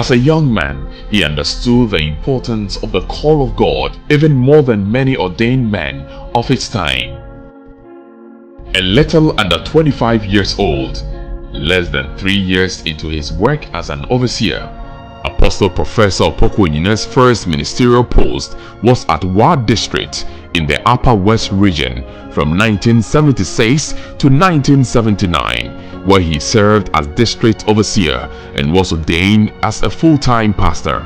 As a young man, he understood the importance of the call of God even more than many ordained men of his time. A little under 25 years old, less than 3 years into his work as an overseer, Apostle Professor Opoku Onyinah's first ministerial post was at Wa District in the Upper West region from 1976 to 1979, where he served as district overseer and was ordained as a full-time pastor.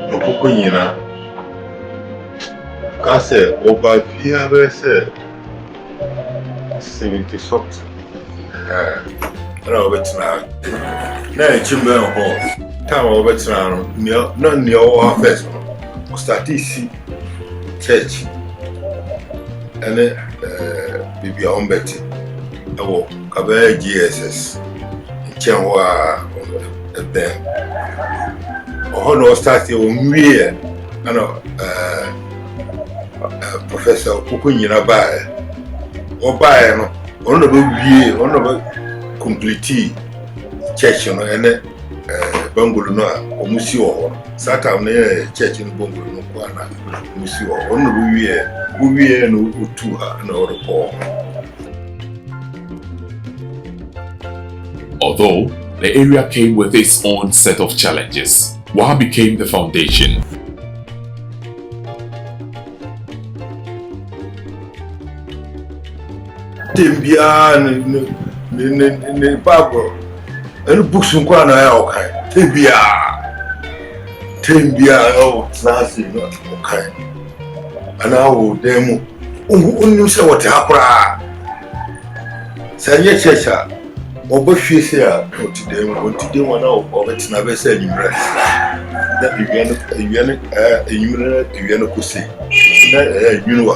Opoku Onyinah, I said, over here, I said 70 something. I know what's now. Now, Jimmy Hall, time over town, none near our first one. Started see church and then be on Betty. I walk a very GSS in Chanwa then. Oh no, started on me and Professor Opoku Onyinah by or by no one of the complete church and Bangolo or Musio Satan church in Bangolo Musio on the we no to her and our poor. Although the area came with its own set of challenges, Wa became the foundation. Timbia in Bible and books and Kwana okay. Timbia oh nothing okay. And now demo you say what happened. Say yes, Oboshi here today one of it's never said you rest. That you could say. You know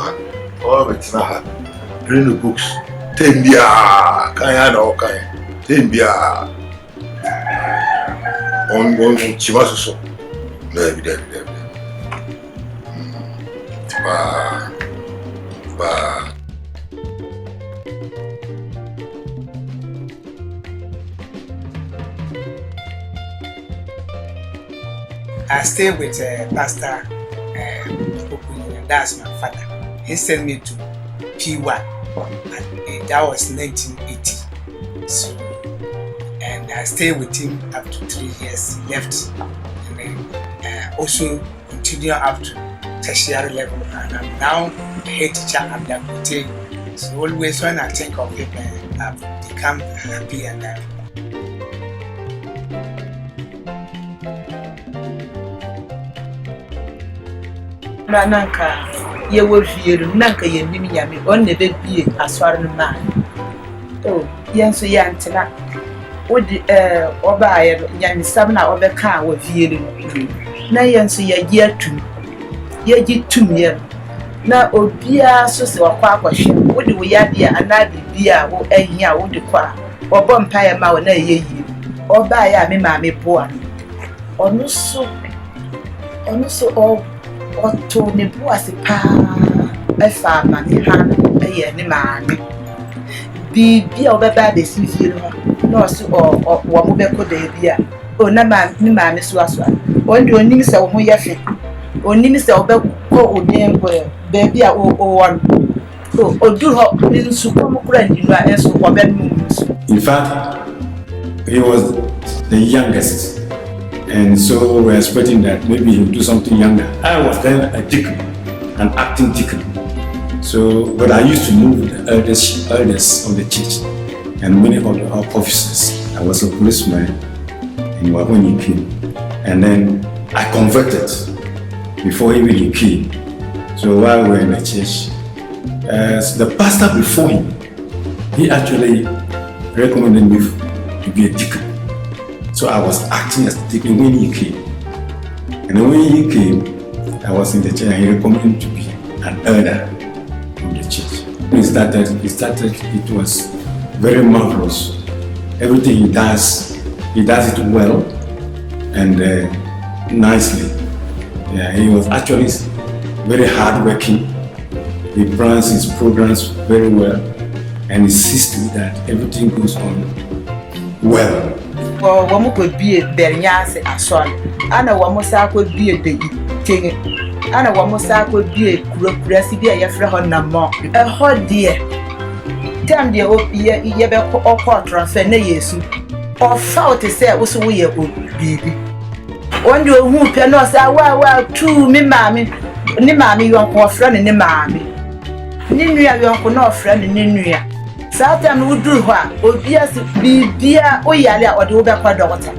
all it's not reading the books. Timbia Kayana okay. Timbia on Chimaso. Maybe I stay with Pastor Opoku Onyinah. That's my father. He sent me to P1, and that was 1980. So, and I stayed with him up to 3 years. He left, and then also continue up to tertiary level. And I'm now the head teacher at the hotel. So always when I think of him, I've become happy and. Nanka ye wo fiero nanka ye nimi nyame on ne be bie asware no ma oh yenso ye antena wodi oba ye nyame sam na obeka wo fiero na yenso ye gi atum ye gi tum ye na obia so se wakwa akwahwe wodi wo yade ana bibia wo ahia wodi kwa obo mpaye ma wo na ye yi oba ye ame ma me boa onu so Otto ne boase pa efa ma ne ha eye ne maame bibia obeba de sifie no so wo mo be ko da bia o na ma ne maame so aso ondi onim se wo ho yefe onim se obe ko odien ko be bia o won o odu ho ni nsu ko mo kura ni no enso wo be no nsu. In fact, he was the youngest. And so we're expecting that maybe he'll do something younger. I was then a deacon, an acting deacon. So, but I used to move with the elders of the church and many of the officers. I was a policeman in when he came. And then I converted before even he came. So while we were in the church, the pastor before him, he actually recommended me to be a deacon. So So I was acting as the deacon when he came. And then when he came, I was in the church and he recommended me to be an elder in the church. When he started, it was very marvelous. Everything he does it well and nicely. Yeah, he was actually very hardworking. He plans his programs very well and insists that everything goes on well. Well, one could be a Bernias as well. And a woman could be a baby king. And a woman could be a recipe a Yafra more. A hot dear. Tell me, oh, ye be or quarter for no years. Or foul to say, was we a good baby. One do who cannot say, well, true, me mammy, ni mammy, your poor friend, and ni mammy. Ninia, your no friend, and Ninia. Satan would do what? Oh, be dear, oh, yeah, or the other daughter.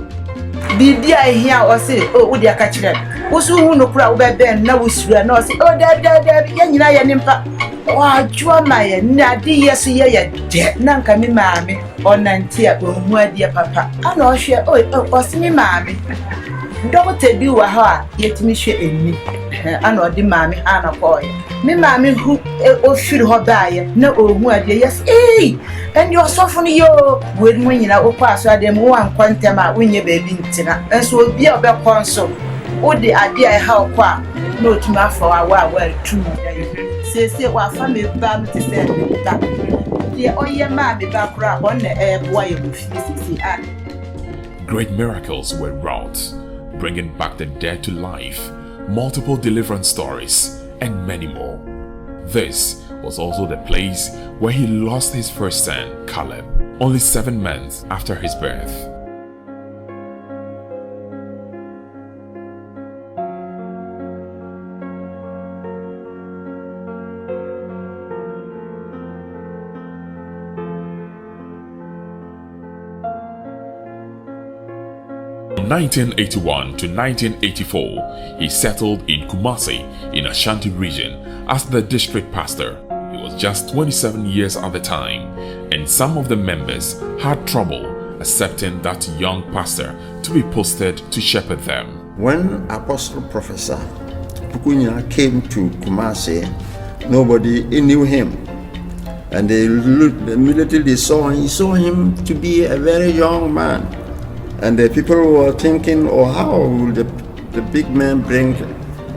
Be dear here or say, oh, would you catch them? Who's who no crowd bed, no, we swear, no, say, oh, there, young and impa. Oh, Juamaya, Nadia, so yeah, dead, none can be mammy, or Nantia, or my dear papa. I know, she, oh, see me, mammy. Don't tell you a heart, yet me share in me. I know the mammy, Anna boy. Me mammy who should have died, no, oh, my dear, yes, eh, and you're softening your when you know, pass them one quantum when your baby, and so be a bad console. Oh, the idea how qua, no to my for a while, well, true. Say, what family bam to say that. Dear, oh, your mammy back on the air, boy, Great miracles were wrought, bringing back the dead to life, multiple deliverance stories, and many more. This was also the place where he lost his first son, Caleb, only 7 months after his birth. From 1981 to 1984, he settled in Kumasi in Ashanti region as the district pastor. He was just 27 years at the time, and some of the members had trouble accepting that young pastor to be posted to shepherd them. When Apostle Professor Opoku Onyinah came to Kumasi, nobody knew him. And they looked, immediately they saw him to be a very young man. And the people were thinking, oh, how will the big man bring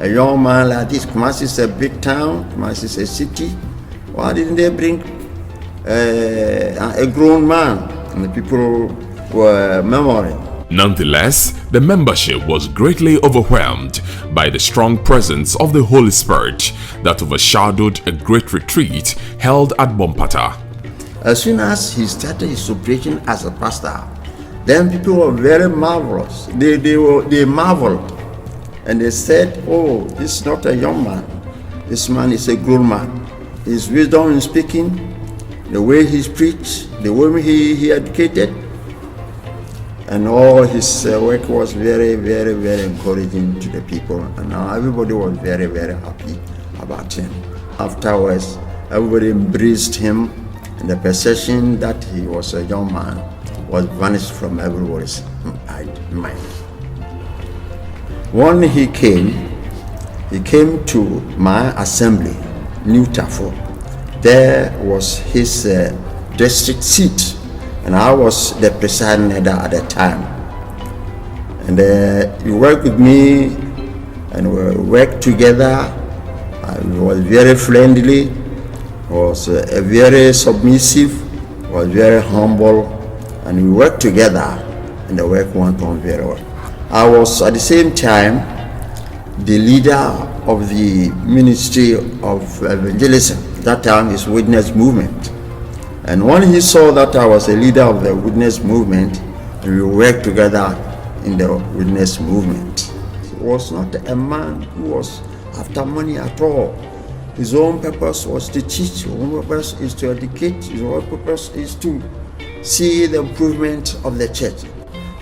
a young man like this? Kumasi is a big town, Kumasi is a city. Why didn't they bring a grown man? And the people were murmuring. Nonetheless, the membership was greatly overwhelmed by the strong presence of the Holy Spirit that overshadowed a great retreat held at Bompata. As soon as he started his operation as a pastor, then people were very marvelous. They marveled. And they said, oh, this is not a young man. This man is a grown man. His wisdom in speaking, the way he preached, the way he educated, and all his work was very, very, very encouraging to the people. And now everybody was very, very happy about him. Afterwards, everybody embraced him, and the perception that he was a young man was vanished from everybody's mind. When he came to my assembly, New Tafo. There was his district seat, and I was the presiding elder at the time. And he worked with me, and we worked together. He was very friendly, was very submissive, was very humble, and we worked together, and the work went on very well. I was at the same time the leader of the ministry of evangelism. That time is Witness Movement. And when he saw that I was a leader of the Witness Movement, we worked together in the Witness Movement. He was not a man who was after money at all. His own purpose was to teach, his own purpose is to educate, his own purpose is to see the improvement of the church.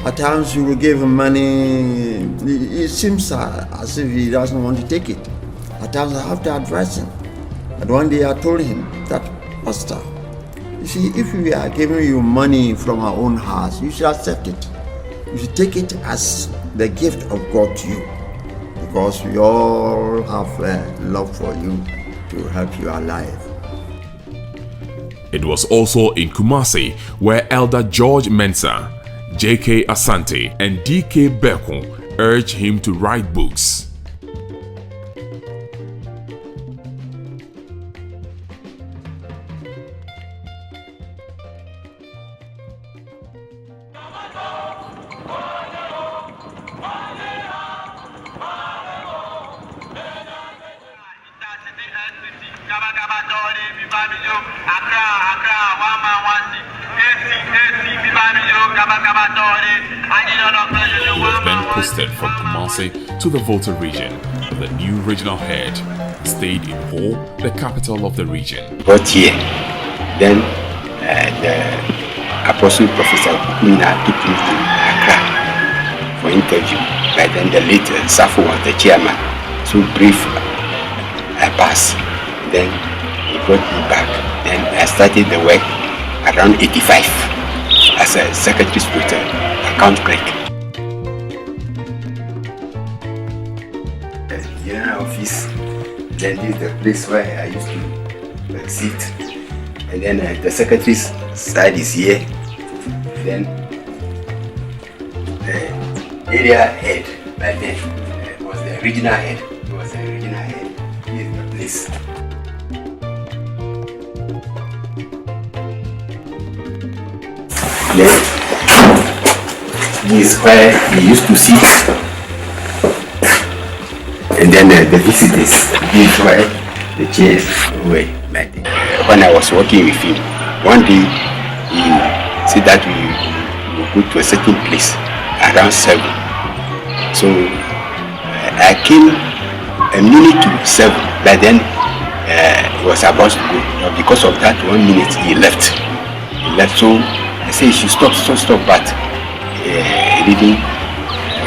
At times you will give him money, it seems as if he doesn't want to take it. At times I have to advise him. And one day I told him that, Pastor, you see, if we are giving you money from our own house, you should accept it. you should take it as the gift of God to you, because we all have love for you to help you alive. It was also in Kumasi where Elder George Mensah, J.K. Asante, and D.K. Beku urged him to write books. He was then posted from Kumasi to the Volta region, where the new regional head stayed in Ho, the capital of the region. Got here, then the Apostle Professor Opoku Onyinah took me to Accra for interview. By then the late Safo was the chairman, so brief I passed. Then he brought me back. Then I started the work around 85 as a secretary to account clerk. The office, then this is the place where I used to sit. And then the secretary's side is here. Then the area head, back then was the regional head. It was the regional head. This is the place. Then this is where we used to sit. And then the visitors, this is where the chairs were. Like when I was working with him, one day he said that we will go to a certain place around 7. So I came a minute to 7, but then he was about to go. Because of that 1 minute he left. So I said he should stop, but he didn't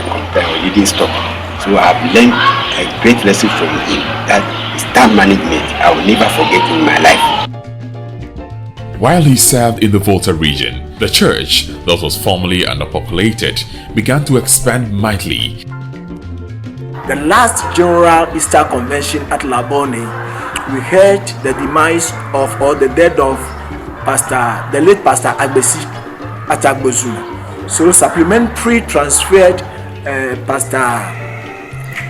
compare, he didn't stop. So I've learned a great lesson from him, that time management I will never forget in my life. While he served in the Volta region, the church, that was formerly underpopulated, began to expand mightily. The last General Easter Convention at Labone, we heard the demise of or the death of the late Pastor Agbesi at Agbozuma. So supplementary transferred Pastor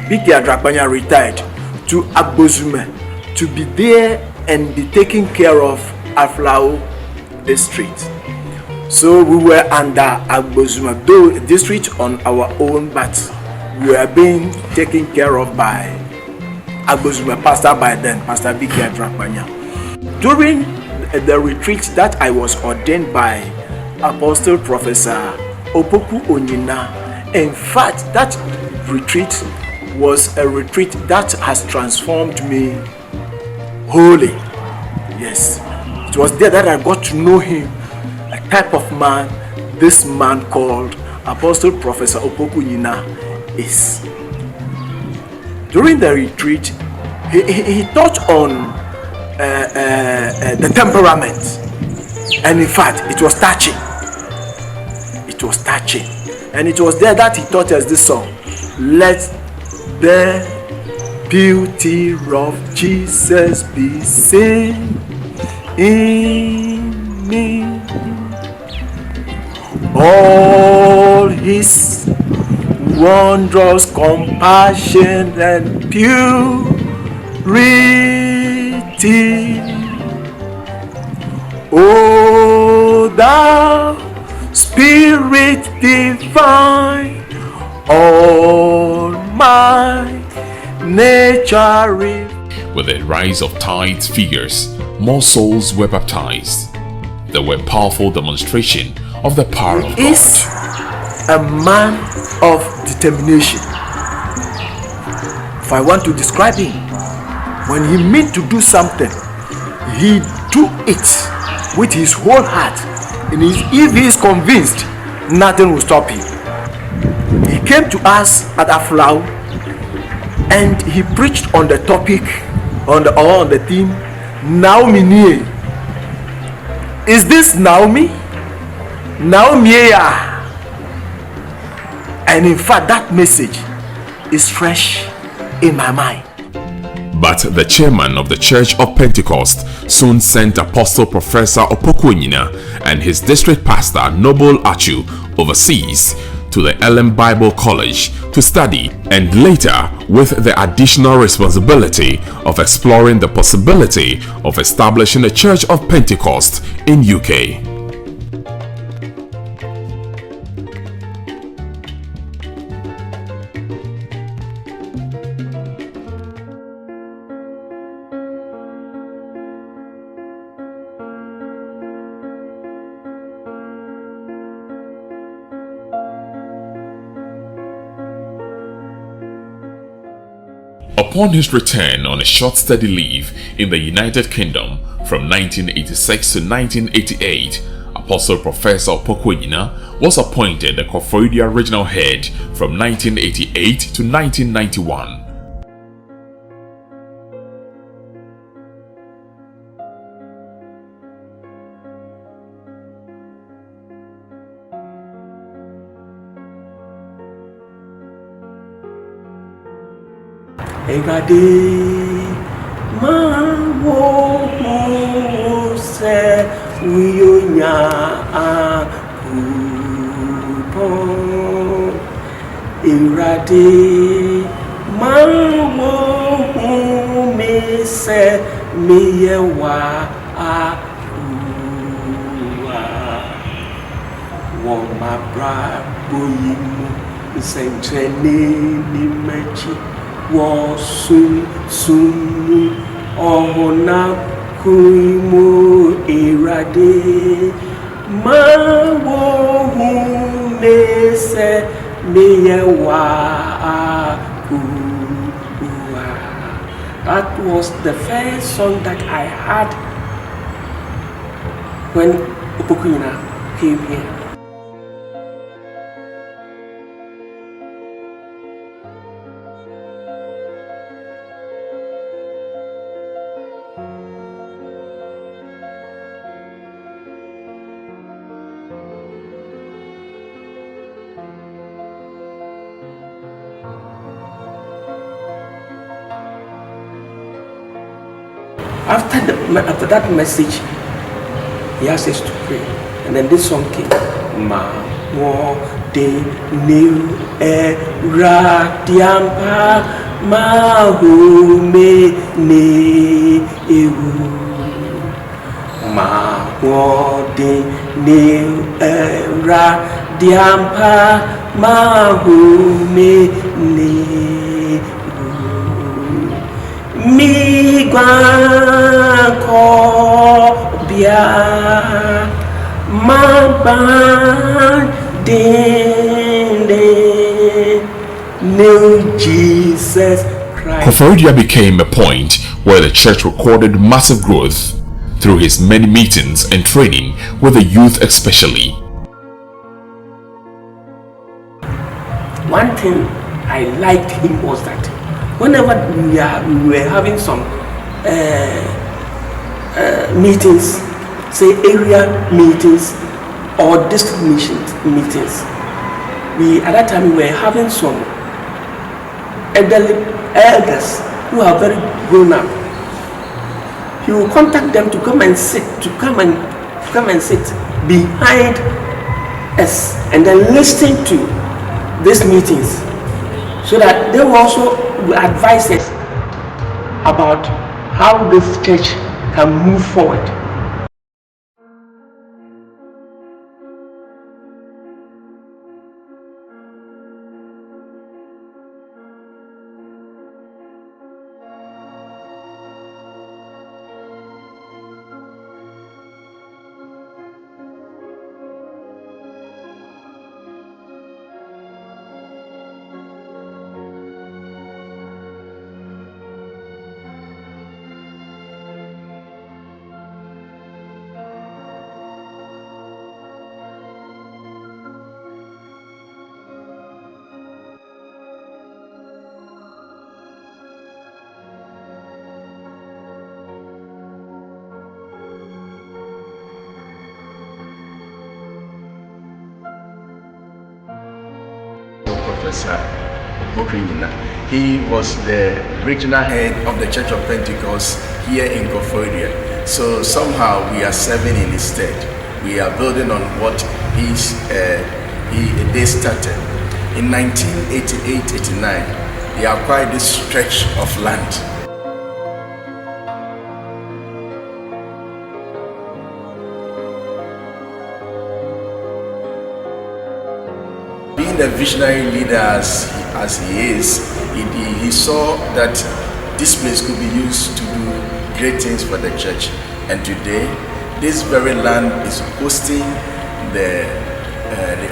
Biki Adrapanya retired to Agbozuma to be there and be taking care of Aflao district. So we were under Agbozuma, though district on our own, but we were being taken care of by Agbozuma pastor by then, Pastor Biki Adrapanya. During the retreat that I was ordained by Apostle Professor Opoku Onyinah, in fact, that retreat was a retreat that has transformed me wholly. Yes, it was there that I got to know him, a type of man this man called Apostle Professor Opoku Onyinah is. During the retreat, he taught on the temperament, and in fact it was touching. And it was there that he taught us this song, "Let the beauty of Jesus be seen in me, all his wondrous compassion and purity. O thou Spirit divine, all my nature." With the rise of tithe figures, more souls were baptized. There were powerful demonstration of the power of God. He is a man of determination. If I want to describe him, when he meant to do something, he do it with his whole heart. And if he is convinced, nothing will stop him. He came to us at Aflao and he preached on the topic, on the theme, Naomi Nie. Is this Naomi? Naomi ya. And in fact, that message is fresh in my mind. But the chairman of the Church of Pentecost soon sent Apostle Professor Opoku Onyinah and his district pastor Noble Achu overseas to the Ellen Bible College to study, and later with the additional responsibility of exploring the possibility of establishing a Church of Pentecost in UK. Upon his return on a short study leave in the United Kingdom from 1986 to 1988, Apostle Professor Opoku Onyinah was appointed the Koforidua regional head from 1988 to 1991. Egade mawo se wiyonya akupon. Egade mawo me se miyewa akuwa. Won mabra boyimu sentrene ni mechi. Wasum sum ohona kuimu irade ma wo mese meyewa akuwa. That was the first song that I had when Opoku Onyinah came here. After that message, he asked us to pray, and then this song came. Ma wo de new radiampa ma hu me ne ewu. Ma wo de new radiampa ma hu me ne. Mi gwa ko bia ma ba de no Jesus Christ. Koforidua became a point where the church recorded massive growth through his many meetings and training with the youth especially. One thing I liked him was that whenever we were having some meetings, say area meetings or district meetings, at that time we were having some elders who are very grown up. He will contact them to come and sit behind us and then listen to these meetings, so that they will also advise us about how this church can move forward. Professor Opoku Onyinah. He was the regional head of the Church of Pentecost here in Koforidua. So somehow we are serving in his stead. We are building on what they started. In 1988-89, they acquired this stretch of land. Being the visionary leader as he is, he saw that this place could be used to do great things for the church. And today, this very land is hosting the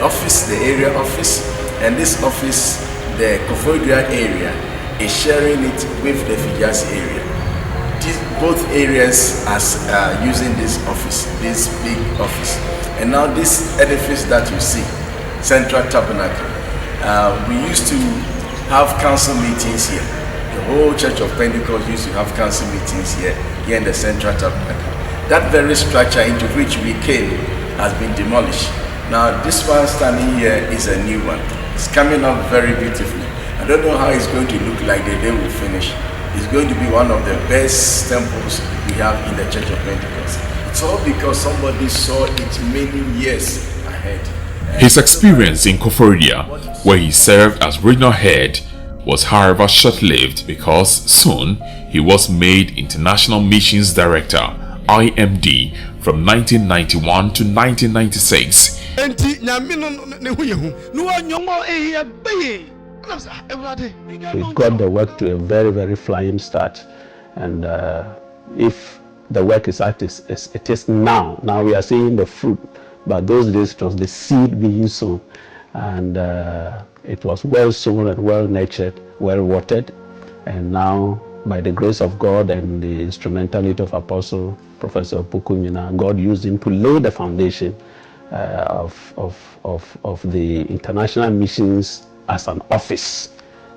office, the area office, and this office, the Koforidua area, is sharing it with the Fijas area. Both areas are using this office, this big office. And now this edifice that you see, Central Tabernacle, we used to have council meetings here. The whole Church of Pentecost used to have council meetings here in the Central Tabernacle. That very structure into which we came has been demolished. Now this one standing here is a new one. It's coming up very beautifully. I don't know how it's going to look like the day we finish. It's going to be one of the best temples we have in the Church of Pentecost. It's all because somebody saw it many years ahead. His experience in Koforidua, where he served as regional head, was however short-lived because soon he was made International Missions Director, IMD, from 1991 to 1996. We got the work to a very, very flying start, and if the work is at it is now we are seeing the fruit, but those days it was the seed being sown, and it was well sown and well nurtured, well watered, and now by the grace of God and the instrumentality of Apostle Professor Opoku Onyinah, God used him to lay the foundation of the international missions as an office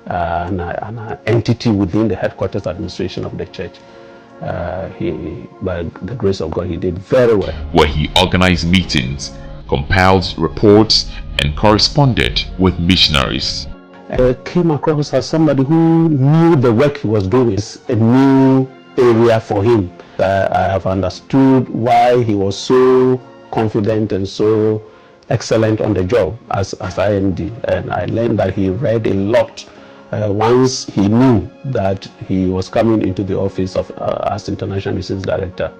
and an entity within the headquarters administration of the church. By the grace of God, he did very well. Where he organized meetings, compiled reports, and corresponded with missionaries. I came across as somebody who knew the work he was doing is a new area for him. I have understood why he was so confident and so excellent on the job as IMD, and I learned that he read a lot once he knew that he was coming into the office of as International Missions Director.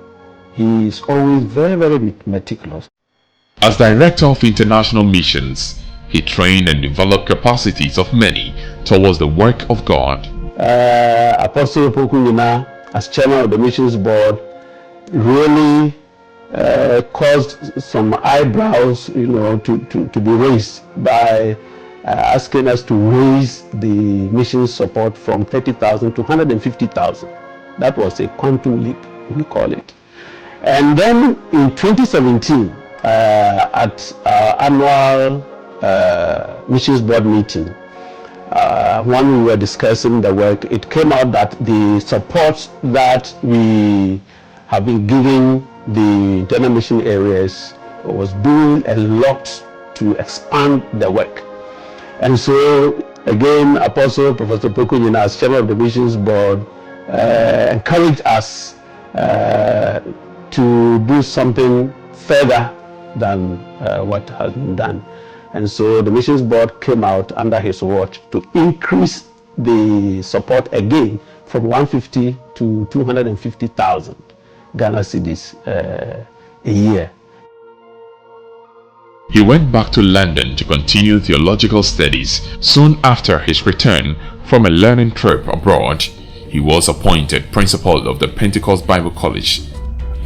He is always very, very meticulous. As Director of International Missions, he trained and developed capacities of many towards the work of God. Apostle Opoku Onyinah, as chairman of the missions board, really caused some eyebrows, to be raised by asking us to raise the mission support from 30,000 to 150,000. That was a quantum leap, we call it. And then in 2017, at our annual missions board meeting, when we were discussing the work, it came out that the support that we have been giving the internal mission areas was doing a lot to expand the work. And so again, Apostle Professor Opoku Onyinah, as chairman of the missions board, encouraged us to do something further than what has been done. And so the missions board came out under his watch to increase the support again from 150 to 250,000 Ghana cedis a year. He went back to London to continue theological studies. Soon after his return from a learning trip abroad, he was appointed principal of the Pentecost Bible College.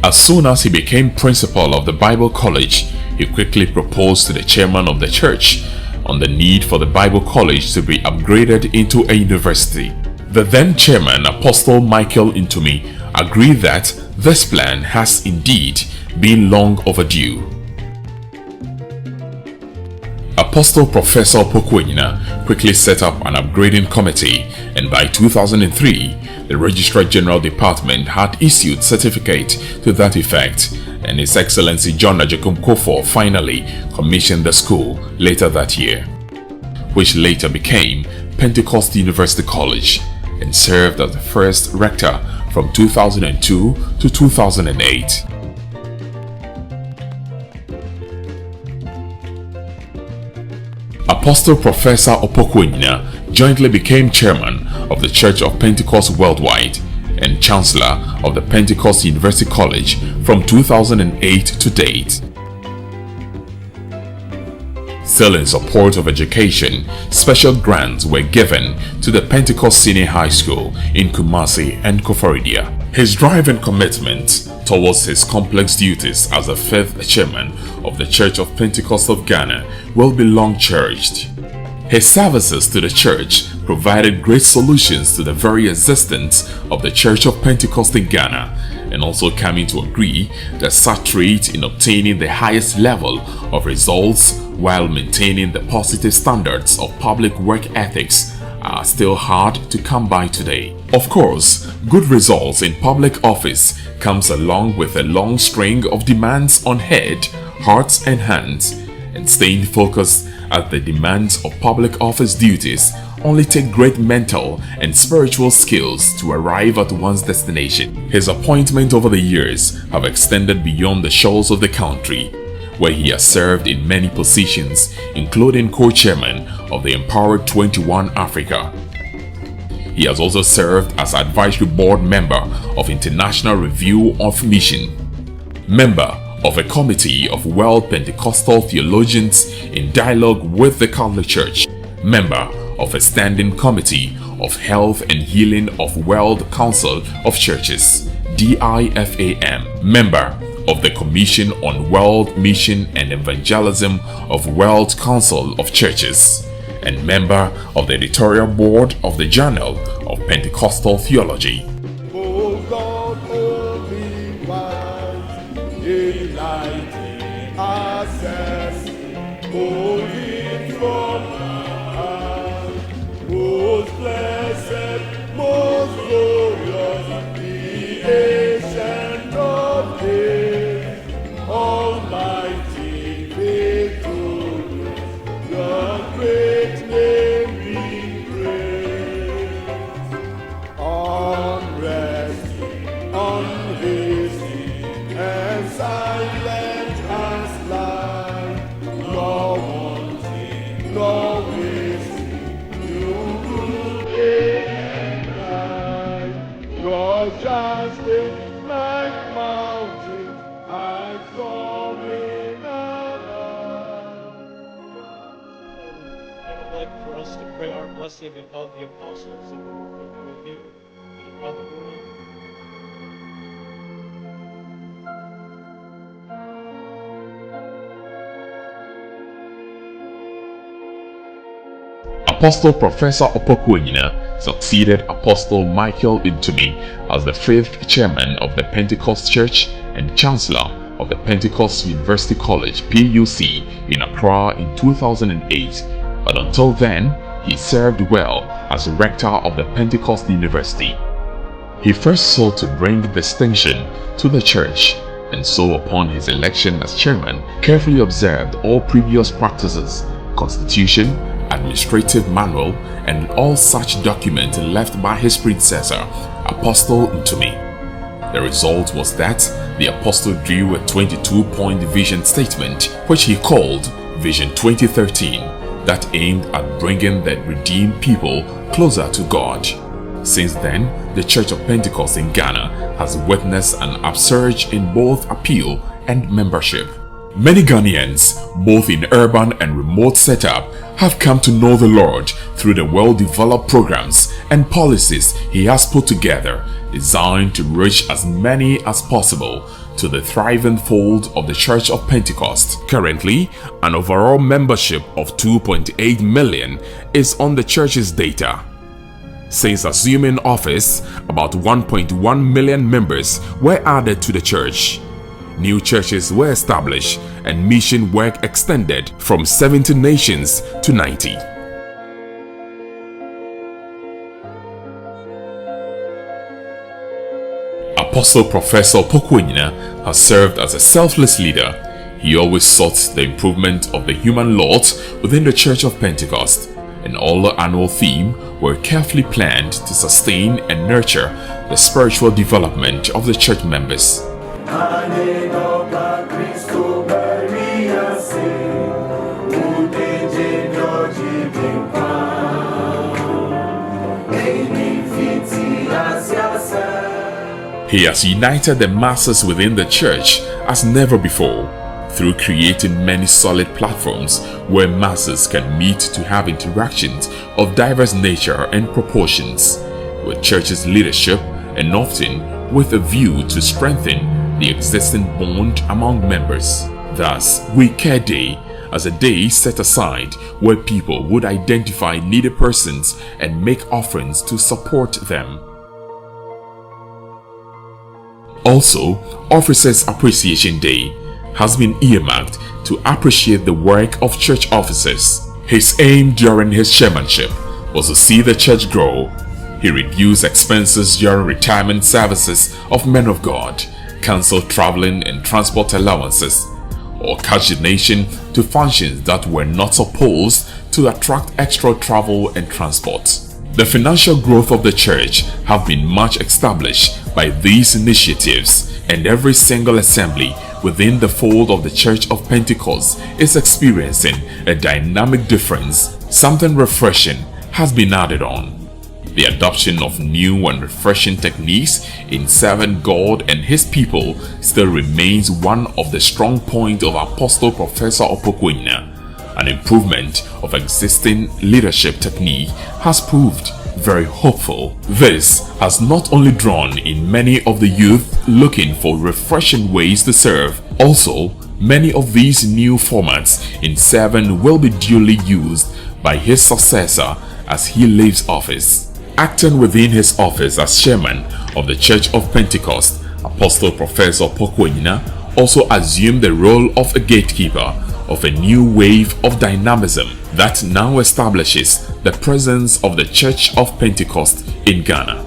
As soon as he became principal of the Bible College, he quickly proposed to the chairman of the church on the need for the Bible College to be upgraded into a university. The then chairman, Apostle Michael Intumi, agreed that this plan has indeed been long overdue. Apostle Professor Opoku Onyinah quickly set up an upgrading committee, and by 2003, the Registrar General Department had issued certificate to that effect, and His Excellency John Ajay Kofo finally commissioned the school later that year. which later became Pentecostal University College, and served as the first rector from 2002 to 2008. Apostle Professor Opoku Onyinah jointly became chairman of the Church of Pentecost Worldwide and chancellor of the Pentecostal University College from 2008 to date. Still in support of education, special grants were given to the Pentecost Senior High School in Kumasi and Koforidua. His drive and commitment towards his complex duties as the fifth chairman of the Church of Pentecost of Ghana will be long cherished. His services to the church provided great solutions to the very existence of the Church of Pentecost in Ghana, and also coming to agree that such trade in obtaining the highest level of results while maintaining the positive standards of public work ethics are still hard to come by today. Of course, good results in public office comes along with a long string of demands on head, hearts and hands, and staying focused at the demands of public office duties only take great mental and spiritual skills to arrive at one's destination. His appointments over the years have extended beyond the shores of the country, where he has served in many positions, including co-chairman of the Empowered 21 Africa. He has also served as advisory board member of International Review of Mission, member of a committee of World Pentecostal theologians in dialogue with the Catholic Church, member of a standing committee of Health and Healing of World Council of Churches, DIFAM, member of the Commission on World Mission and Evangelism of World Council of Churches, and member of the editorial board of the Journal of Pentecostal Theology. O God, only wise, enlighten access, holy from us, most blessed, most glorious, the ancient of days, almighty, victorious, your great name be praised. Unresting, unhasting, and silent as light, nor wanting, nor wasting, you good and right. Your justice like mountains, I saw in above. I would like for us to pray our blessing upon the apostles and with you, Brother Roy. Apostle Professor Opoku Onyinah succeeded Apostle Michael Intumi as the fifth chairman of the Pentecost Church and chancellor of the Pentecost University College (PUC) in Accra in 2008, but until then he served well as rector of the Pentecost University. He first sought to bring distinction to the church, and so upon his election as chairman carefully observed all previous practices, constitution, administrative manual, and all such documents left by his predecessor, Apostle Intumi. The result was that the apostle drew a 22-point vision statement, which he called Vision 2013, that aimed at bringing the redeemed people closer to God. Since then, the Church of Pentecost in Ghana has witnessed an upsurge in both appeal and membership. Many Ghanaians, both in urban and remote setup, have come to know the Lord through the well-developed programs and policies He has put together, designed to reach as many as possible to the thriving fold of the Church of Pentecost. Currently, an overall membership of 2.8 million is on the church's data. Since assuming office, about 1.1 million members were added to the church. New churches were established and mission work extended from 70 nations to 90. Apostle Professor Opoku Onyinah has served as a selfless leader. He always sought the improvement of the human lot within the Church of Pentecost, and all the annual theme were carefully planned to sustain and nurture the spiritual development of the church members. He has united the masses within the church as never before, through creating many solid platforms where masses can meet to have interactions of diverse nature and proportions with church's leadership, and often with a view to strengthen the existing bond among members. Thus, We Care Day as a day set aside where people would identify needy persons and make offerings to support them. Also, Officers Appreciation Day has been earmarked to appreciate the work of church officers. His aim during his chairmanship was to see the church grow. He reduced expenses during retirement services of men of God, cancelled traveling and transport allowances, or cash donation to functions that were not supposed to attract extra travel and transport. The financial growth of the church have been much established by these initiatives, and every single assembly within the fold of the Church of Pentecost is experiencing a dynamic difference. Something refreshing has been added on. The adoption of new and refreshing techniques in serving God and His people still remains one of the strong points of Apostle Professor Opoku Onyinah. An improvement of existing leadership technique has proved very hopeful. This has not only drawn in many of the youth looking for refreshing ways to serve. Also, many of these new formats in serving will be duly used by his successor as he leaves office. Acting within his office as chairman of the Church of Pentecost, Apostle Professor Opoku Onyinah also assumed the role of a gatekeeper of a new wave of dynamism that now establishes the presence of the Church of Pentecost in Ghana.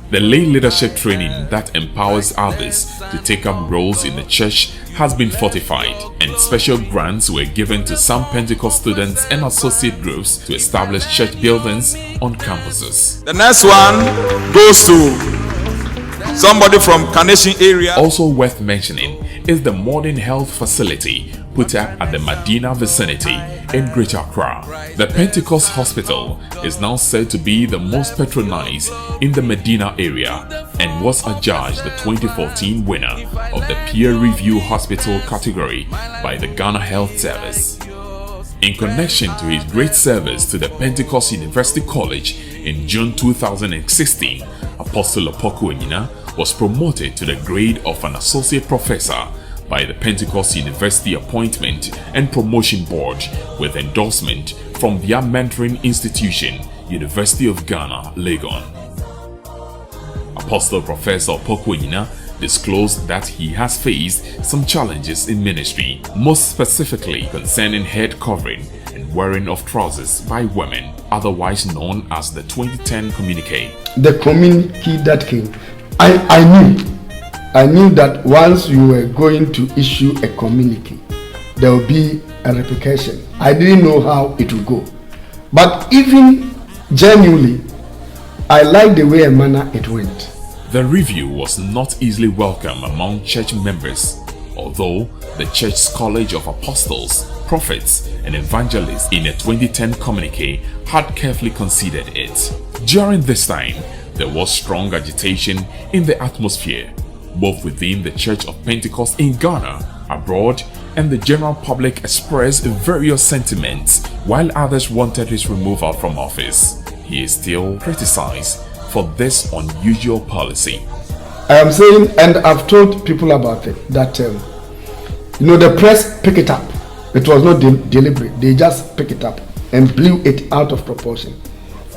The lay leadership training that empowers others to take up roles in the church has been fortified, and special grants were given to some Pentecost students and associate groups to establish church buildings on campuses. The next one goes to somebody from Carnation area. Also worth mentioning is the modern health facility put up at the Medina vicinity in Greater Accra. The Pentecost Hospital is now said to be the most patronized in the Medina area and was adjudged the 2014 winner of the peer review hospital category by the Ghana Health Service. In connection to his great service to the Pentecost University College in June 2016, Apostle Opoku Onyinah was promoted to the grade of an associate professor by the Pentecost University Appointment and Promotion Board with endorsement from their mentoring institution, University of Ghana, Legon. Apostle Professor Opoku Onyinah disclosed that he has faced some challenges in ministry, most specifically concerning head covering and wearing of trousers by women, otherwise known as the 2010 communique. The communique that came, I knew that once you were going to issue a communique, there will be a repercussion. I didn't know how it would go. But even genuinely, I liked the way and manner it went. The review was not easily welcome among church members, although the Church's College of Apostles, Prophets and Evangelists in a 2010 communique had carefully considered it. During this time, there was strong agitation in the atmosphere, both within the Church of Pentecost in Ghana, abroad, and the general public expressed various sentiments, while others wanted his removal from office. He is still criticized for this unusual policy. I am saying, and I've told people about it, that the press picked it up. It was not deliberate. They just picked it up and blew it out of proportion.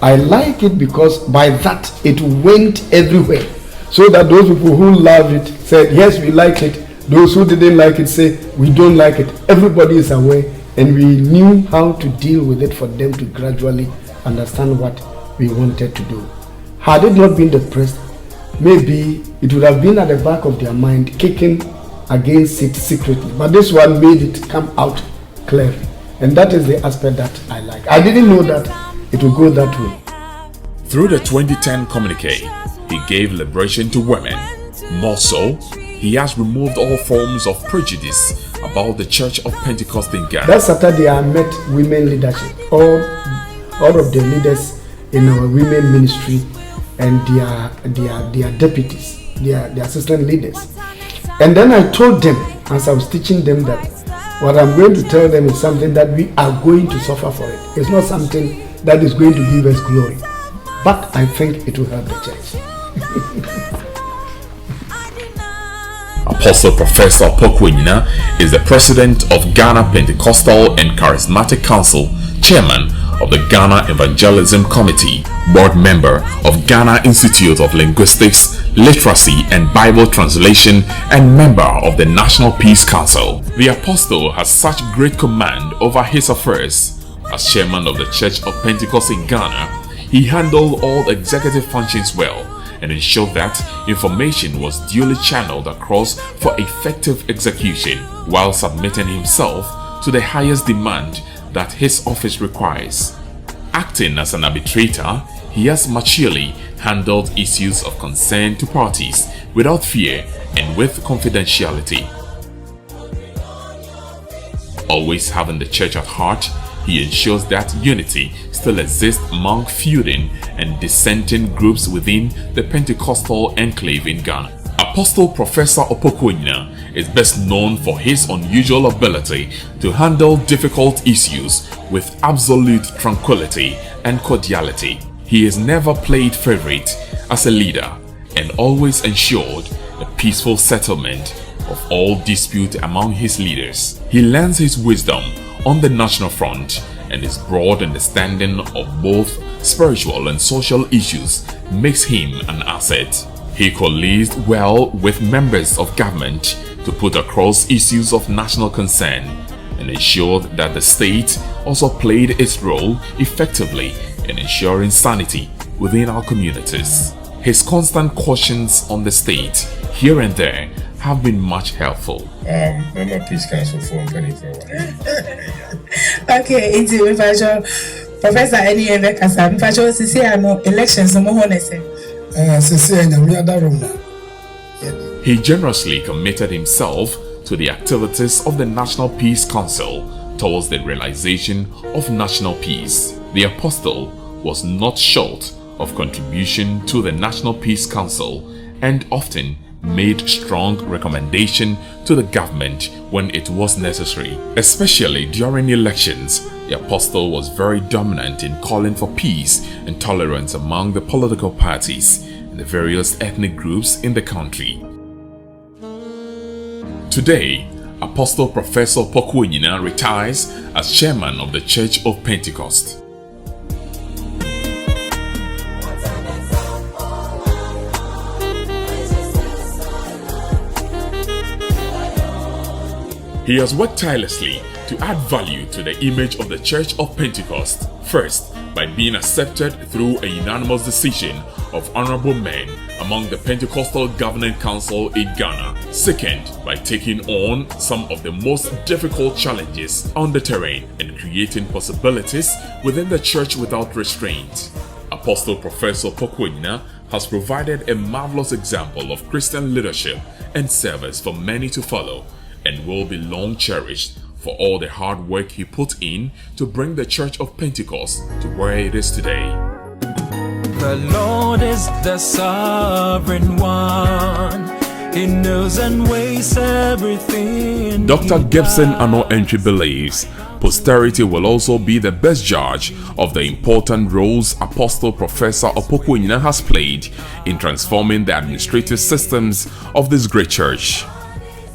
I like it because by that it went everywhere, so that those people who love it said, yes, we like it, Those who didn't like it say, we don't like it. Everybody is aware, and we knew how to deal with it for them to gradually understand what we wanted to do. Had it not been the press, maybe it would have been at the back of their mind, kicking against it secretly. But this one made it come out clearly. And that is the aspect that I like. I didn't know that it would go that way. Through the 2010 communique, he gave liberation to women. More so, he has removed all forms of prejudice about the Church of Pentecost in Ghana. That Saturday I met women leadership, all of the leaders in our women ministry and their deputies, their assistant leaders. And then I told them, as I was teaching them, that what I'm going to tell them is something that we are going to suffer for it. It's not something that is going to give us glory. But I think it will help the church. Apostle Professor Opoku Onyinah is the president of Ghana Pentecostal and Charismatic Council, chairman of the Ghana Evangelism Committee, board member of Ghana Institute of Linguistics, Literacy and Bible Translation, and member of the National Peace Council. The apostle has such great command over his affairs. As chairman of the Church of Pentecost in Ghana, he handled all executive functions well and ensured that information was duly channeled across for effective execution, while submitting himself to the highest demand that his office requires. Acting as an arbitrator, he has maturely handled issues of concern to parties without fear and with confidentiality. Always having the church at heart, he ensures that unity still exists among feuding and dissenting groups within the Pentecostal enclave in Ghana. Apostle Professor Opoku Onyinah is best known for his unusual ability to handle difficult issues with absolute tranquility and cordiality. He has never played favorite as a leader and always ensured a peaceful settlement of all dispute among his leaders. He lends his wisdom on the national front, and his broad understanding of both spiritual and social issues makes him an asset. He coalesced well with members of government to put across issues of national concern and ensured that the state also played its role effectively in ensuring sanity within our communities. His constant cautions on the state here and there have been much helpful. Member Peace Council for 24. Okay, it's Professor Eddie Kasa. Elections He generously committed himself to the activities of the National Peace Council towards the realization of national peace. The apostle was not short of contribution to the National Peace Council and often made strong recommendation to the government when it was necessary. Especially during elections, the apostle was very dominant in calling for peace and tolerance among the political parties and the various ethnic groups in the country. Today, Apostle Professor Opoku Onyinah retires as chairman of the Church of Pentecost. He has worked tirelessly to add value to the image of the Church of Pentecost. First, by being accepted through a unanimous decision of honorable men among the Pentecostal Governing Council in Ghana. Second, by taking on some of the most difficult challenges on the terrain and creating possibilities within the church without restraint. Apostle Professor Opoku Onyinah has provided a marvelous example of Christian leadership and service for many to follow, and will be long cherished for all the hard work he put in to bring the Church of Pentecost to where it is today. The Lord is the sovereign one. He knows and weighs everything. Dr. Gibson Ano Entry believes posterity will also be the best judge of the important roles Apostle Professor Opoku Onyinah has played in transforming the administrative systems of this great church.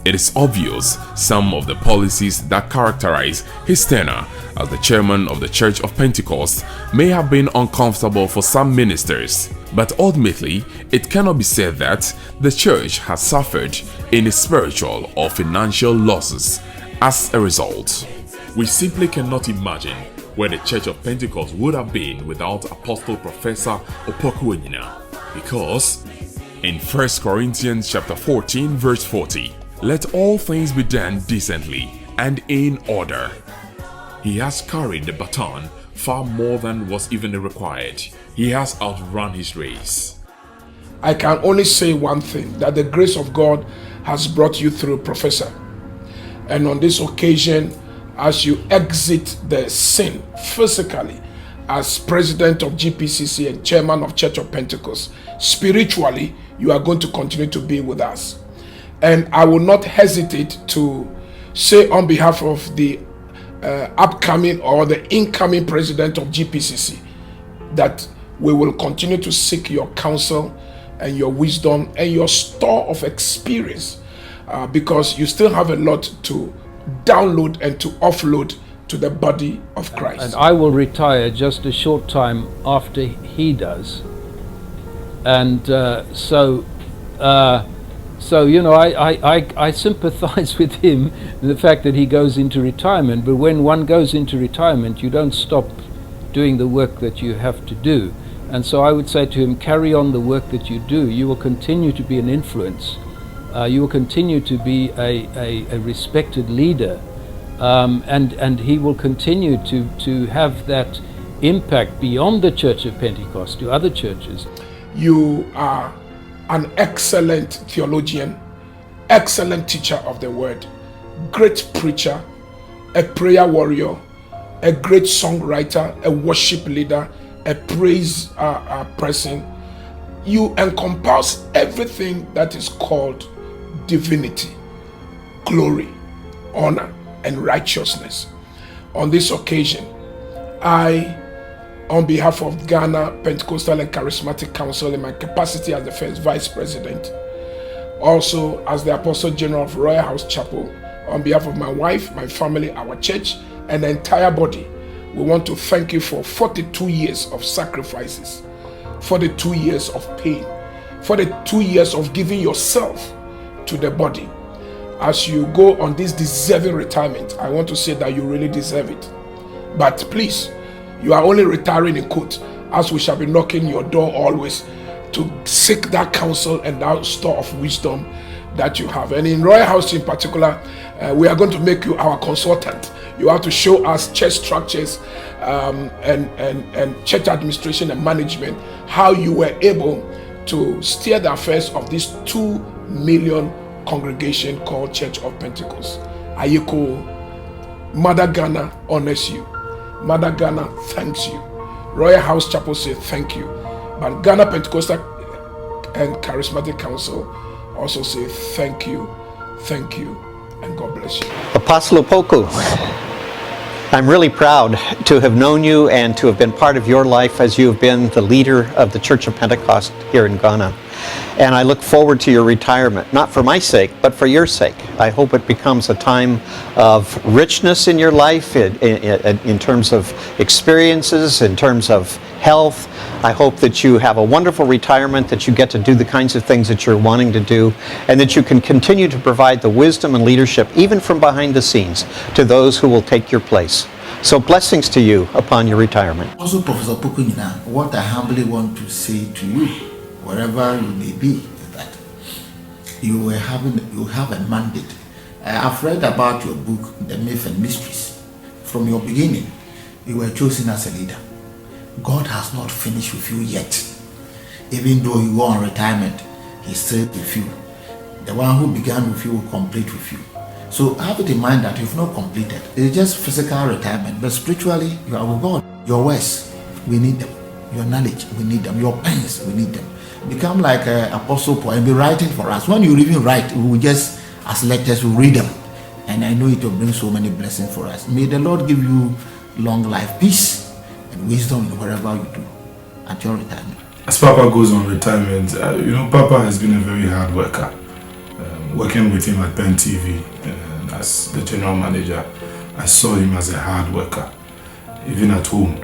It is obvious some of the policies that characterize his tenure as the chairman of the Church of Pentecost may have been uncomfortable for some ministers, but ultimately it cannot be said that the church has suffered any spiritual or financial losses as a result. We simply cannot imagine where the Church of Pentecost would have been without Apostle Professor Opoku Onyinah, because in 1 Corinthians chapter 14 verse 40, let all things be done decently and in order. He has carried the baton far more than was even required. He has outrun his race. I can only say one thing, that the grace of God has brought you through, Professor. And on this occasion, as you exit the scene physically as president of GPCC and chairman of Church of Pentecost, spiritually, you are going to continue to be with us. And I will not hesitate to say on behalf of the upcoming or the incoming president of GPCC that we will continue to seek your counsel and your wisdom and your store of experience, because you still have a lot to download and to offload to the body of Christ. And I will retire just a short time after he does. And so, you know, I sympathize with him in the fact that he goes into retirement, but when one goes into retirement, you don't stop doing the work that you have to do. And so I would say to him, carry on the work that you do. You will continue to be an influence. You will continue to be a respected leader. And he will continue to have that impact beyond the Church of Pentecost to other churches. You are an excellent theologian, excellent teacher of the word, great preacher, a prayer warrior, a great songwriter, a worship leader, a praise person. You encompass everything that is called divinity, glory, honor, and righteousness. On this occasion, I, on behalf of Ghana Pentecostal and Charismatic Council in my capacity as the first vice president, also as the Apostle General of Royal House Chapel, on behalf of my wife, my family, our church, and the entire body, we want to thank you for 42 years of sacrifices, 42 years of pain, 42 years of giving yourself to the body. As you go on this deserving retirement, I want to say that you really deserve it. But please, you are only retiring in quote, as we shall be knocking your door always to seek that counsel and that store of wisdom that you have. And in Royal House in particular, we are going to make you our consultant. You have to show us church structures and church administration and management, how you were able to steer the affairs of this 2 million congregation called Church of Pentecost. Ayeko, Mother Ghana honors you. Mother Ghana thanks you. Royal House Chapel says thank you. But Ghana Pentecostal and Charismatic Council also say thank you, and God bless you. Apostle Opoku, I'm really proud to have known you and to have been part of your life as you have been the leader of the Church of Pentecost here in Ghana. And I look forward to your retirement, not for my sake, but for your sake. I hope it becomes a time of richness in your life, in terms of experiences, in terms of health. I hope that you have a wonderful retirement, that you get to do the kinds of things that you're wanting to do, and that you can continue to provide the wisdom and leadership, even from behind the scenes, to those who will take your place. So blessings to you upon your retirement. Also, Professor Opoku Onyinah, what I humbly want to say to you, wherever you may be, is that you have a mandate. I've read about your book, The Myth and Mysteries. From your beginning, you were chosen as a leader. God has not finished with you yet. Even though you go on retirement, He's still with you. The one who began with you will complete with you. So have it in mind that you've not completed. It's just physical retirement, but spiritually, you are with God. Your words, we need them. Your knowledge, we need them. Your pens, we need them. Become like Apostle Paul and be writing for us. When you even write, we will just, as letters, we read them. And I know it will bring so many blessings for us. May the Lord give you long life, peace, and wisdom in whatever you do at your retirement. As Papa goes on retirement, Papa has been a very hard worker. working with him at Pen TV as the general manager, I saw him as a hard worker, even at home.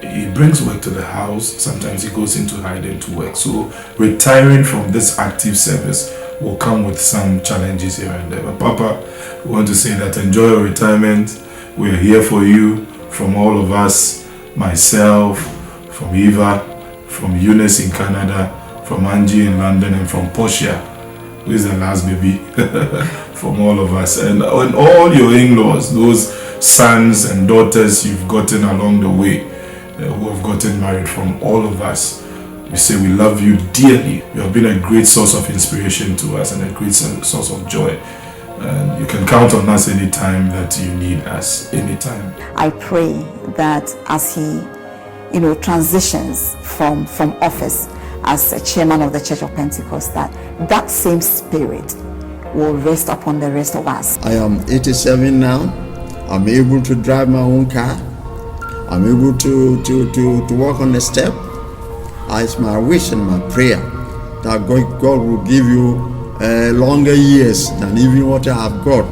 He brings work to the house. Sometimes he goes into hiding to work. So retiring from this active service will come with some challenges here and there. But Papa, we want to say that enjoy your retirement. We are here for you, from all of us, myself, from Eva, from Eunice in Canada, from Angie in London, and from Portia, who is the last baby, from all of us. And all your in-laws, those sons and daughters you've gotten along the way, who have gotten married, from all of us. We say we love you dearly. You have been a great source of inspiration to us and a great source of joy. And you can count on us anytime that you need us, anytime. I pray that as he, transitions from office as a chairman of the Church of Pentecost, that same spirit will rest upon the rest of us. I am 87 now. I'm able to drive my own car. I'm able to walk on the step. It's my wish and my prayer that God will give you longer years than even what I have got.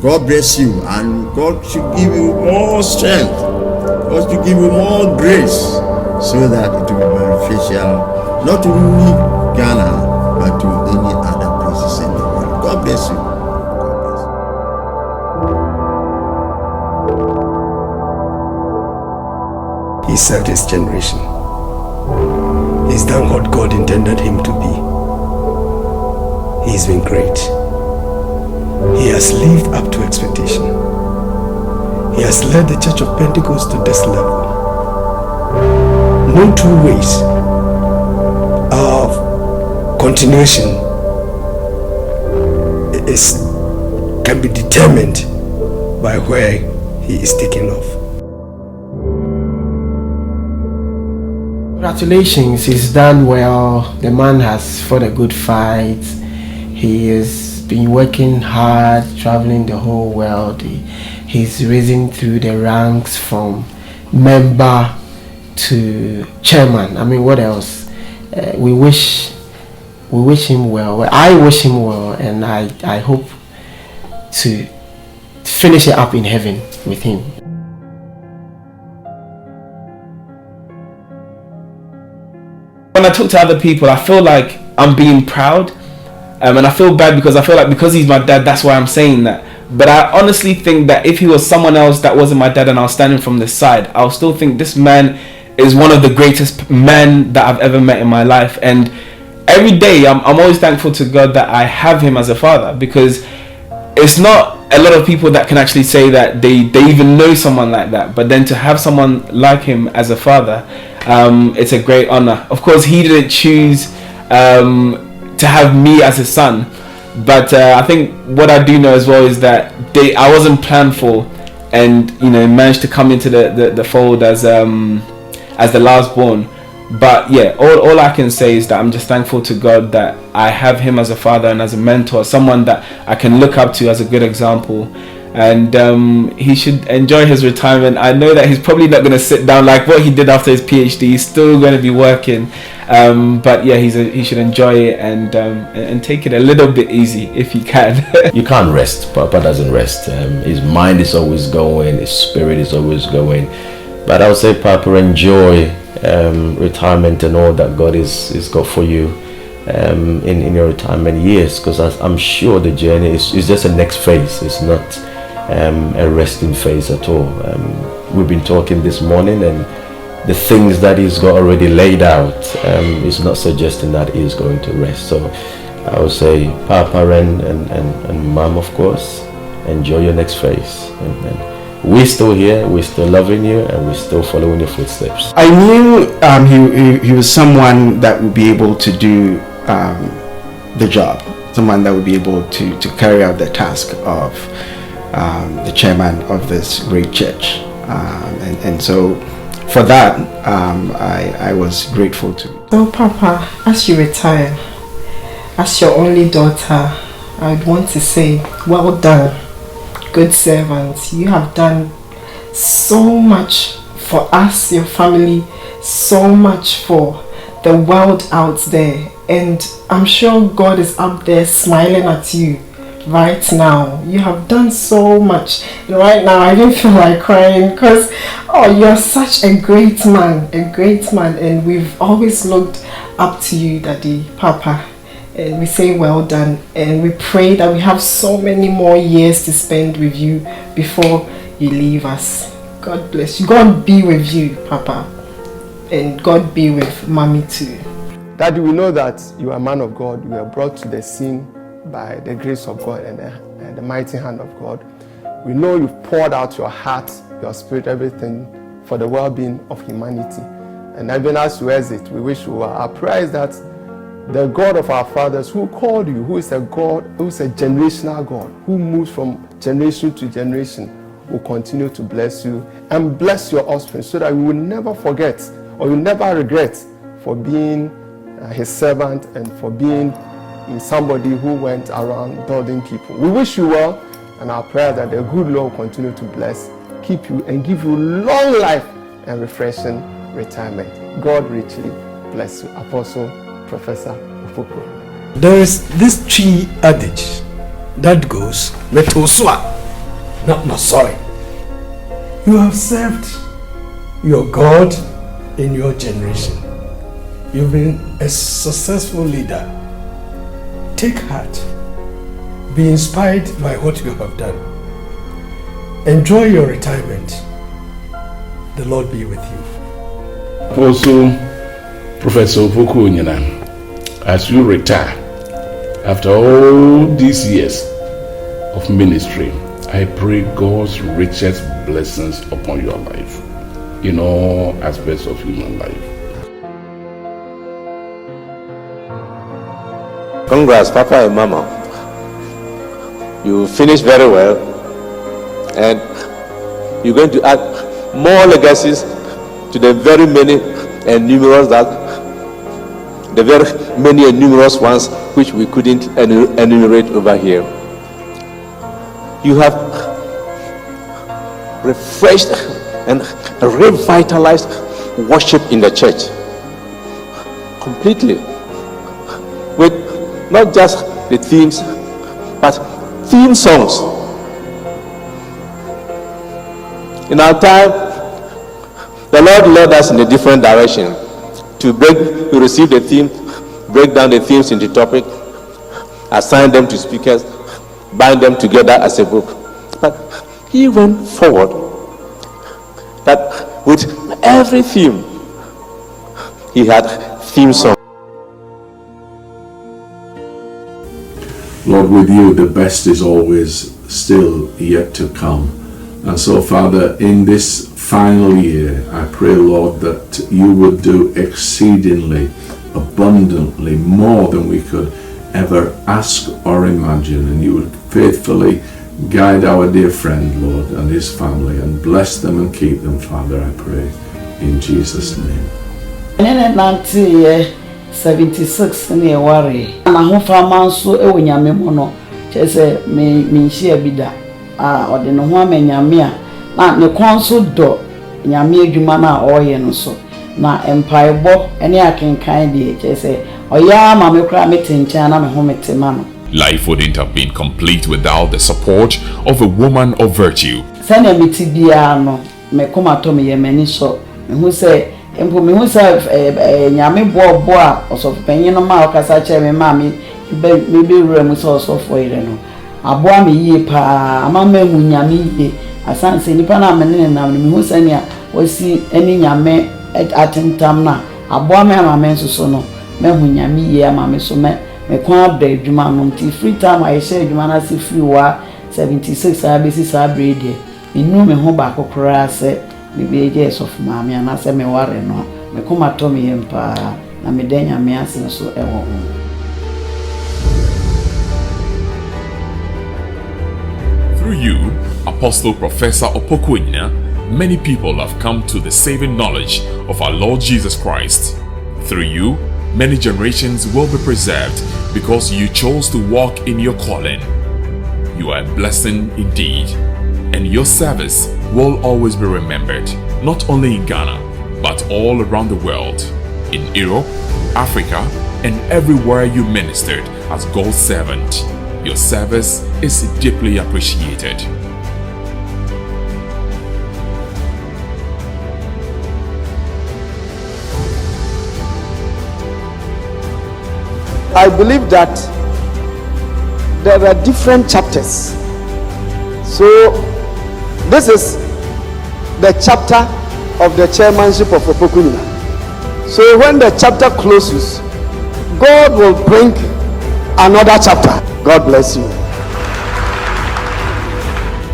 God bless you, and God should give you more strength. God should give you more grace, so that it will be beneficial not to only Ghana but to any other places in the world. God bless you. He served his generation. He's done what God intended him to be. He's been great. He has lived up to expectation. He has led the Church of Pentecost to this level. No two ways of continuation can be determined by where he is taken off. Congratulations, he's done well. The man has fought a good fight. He has been working hard, traveling the whole world. He's risen through the ranks from member to chairman. I mean, what else? We wish him well. I wish him well, and I hope to finish it up in heaven with him. When I talk to other people, I feel like I'm being proud, and I feel bad because I feel like because he's my dad, that's why I'm saying that. But I honestly think that if he was someone else that wasn't my dad and I was standing from the side, I'll still think this man is one of the greatest men that I've ever met in my life. And every day I'm always thankful to God that I have him as a father, because it's not a lot of people that can actually say that they even know someone like that. But then to have someone like him as a father, it's a great honor. Of course, he didn't choose to have me as his son, but I think what I do know as well is that I wasn't planned for, and managed to come into the fold as the last born. But yeah, all I can say is that I'm just thankful to God that I have him as a father and as a mentor, someone that I can look up to as a good example. And he should enjoy his retirement. I know that he's probably not going to sit down like what he did after his PhD. He's still going to be working, but yeah, he should enjoy it and take it a little bit easy if he can. You can't rest. Papa doesn't rest. His mind is always going. His spirit is always going. But I would say, Papa, enjoy retirement and all that God is got for you in your retirement years, because I'm sure the journey is just a next phase. It's not a resting phase at all. We've been talking this morning, and the things that he's got already laid out is not suggesting that he's going to rest. So I would say, Papa and Mom, of course, enjoy your next phase. And we're still here, we're still loving you, and we're still following your footsteps. I knew he was someone that would be able to do the job, someone that would be able to carry out the task of the chairman of this great church, and so for that I was grateful to. So Papa, as you retire, as your only daughter, I would want to say well done, good servant. You have done so much for us, your family, so much for the world out there. And I'm sure God is up there smiling at you right now. You have done so much. And right now, I even feel like crying because, you're such a great man, and we've always looked up to you, Daddy, Papa. And we say well done, and we pray that we have so many more years to spend with you before you leave us. God bless you. God be with you, Papa, and God be with Mommy too. Daddy, we know that you are a man of God. You were brought to the scene by the grace of God and the mighty hand of God. We know you've poured out your heart, your spirit, everything for the well-being of humanity. And even as you exit, we wish you well. Our prayer is that the God of our fathers who called you, who is a God, who is a generational God, who moves from generation to generation, will continue to bless you and bless your offspring so that you will never forget or you never regret for being his servant and for being somebody who went around building people. We wish you well, and our prayer that the good Lord will continue to bless, keep you, and give you long life and refreshing retirement. God richly bless you. Apostle Professor Opoku. There is this tree adage that goes, Metosua, not Masoi. You have served your God in your generation. You've been a successful leader. Take heart. Be inspired by what you have done. Enjoy your retirement. The Lord be with you. Also, Professor Opoku Onyinah, as you retire, after all these years of ministry, I pray God's richest blessings upon your life, in all aspects of human life. Congrats, Papa and Mama. You finished very well, and you're going to add more legacies to the very many and numerous ones which we couldn't enumerate over here. You have refreshed and revitalized worship in the church completely, with not just the themes, but theme songs. In our time, the Lord led us in a different direction to receive the theme, break down the themes into topic, assign them to speakers, bind them together as a book. But he went forward that with every theme, he had theme songs. Lord, with you, the best is always still yet to come. And so, Father, in this final year, I pray, Lord, that you would do exceedingly, abundantly, more than we could ever ask or imagine. And you would faithfully guide our dear friend, Lord, and his family, and bless them and keep them, Father, I pray, in Jesus' name. 76 ne worry na ho fama nso e wonyame mo no chese me nhia bi da ode no ho amanyame a na ne konso do nyame adwuma na oye no so na empaebo ene akenkan de chese oya ma me kra metencha na me ho metema no. Life wouldn't have been complete without the support of a woman of virtue. Sane meti bia no me koma to me yemani so me hu se empo me hu se nyame bo a osof panyin no ma okasa che me ma me be wura mu so osofo ire no aboa me yie pa amama mu nyame yie asanse nipa na me ne na me hu se ne a wasi eni nyame atentam na aboa me amama nso so no me hu nyame yie amama so me kwa abda adwuma no ti free time I share adwuma na si free wa 76 abesi sa brede inu me ho ba kokora se me be je sof maame na se me ware no me koma to me yempa na me denya me ase so ewo ho. Through you, Apostle Professor Opoku Onyinah, many people have come to the saving knowledge of our Lord Jesus Christ. Through you, many generations will be preserved because you chose to walk in your calling. You are a blessing indeed, and your service will always be remembered, not only in Ghana, but all around the world. in Europe, Africa, and everywhere you ministered as God's servant. Your service is deeply appreciated. I believe that there are different chapters. So this is the chapter of the chairmanship of Opoku Onyinah. So when the chapter closes, God will bring another chapter. God bless you.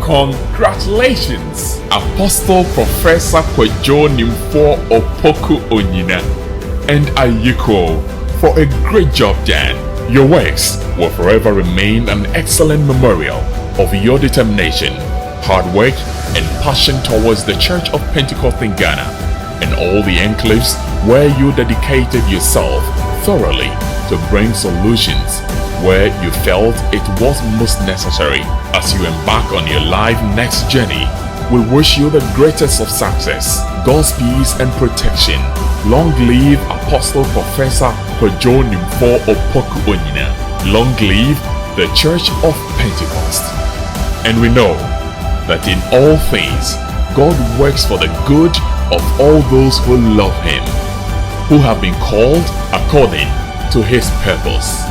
Congratulations, Apostle Professor Kwadwo Nimfo Opoku Onyinah and Ayiko, for a great job done. Your works will forever remain an excellent memorial of your determination, hard work, and passion towards the Church of Pentecost in Ghana and all the enclaves where you dedicated yourself thoroughly to bring solutions where you felt it was most necessary. As you embark on your life next journey, we wish you the greatest of success, God's peace and protection. Long live Apostle Professor Kwadwo Nimfo Opoku Onyinah. Long live the Church of Pentecost. And we know that in all things, God works for the good of all those who love Him, who have been called according to His purpose.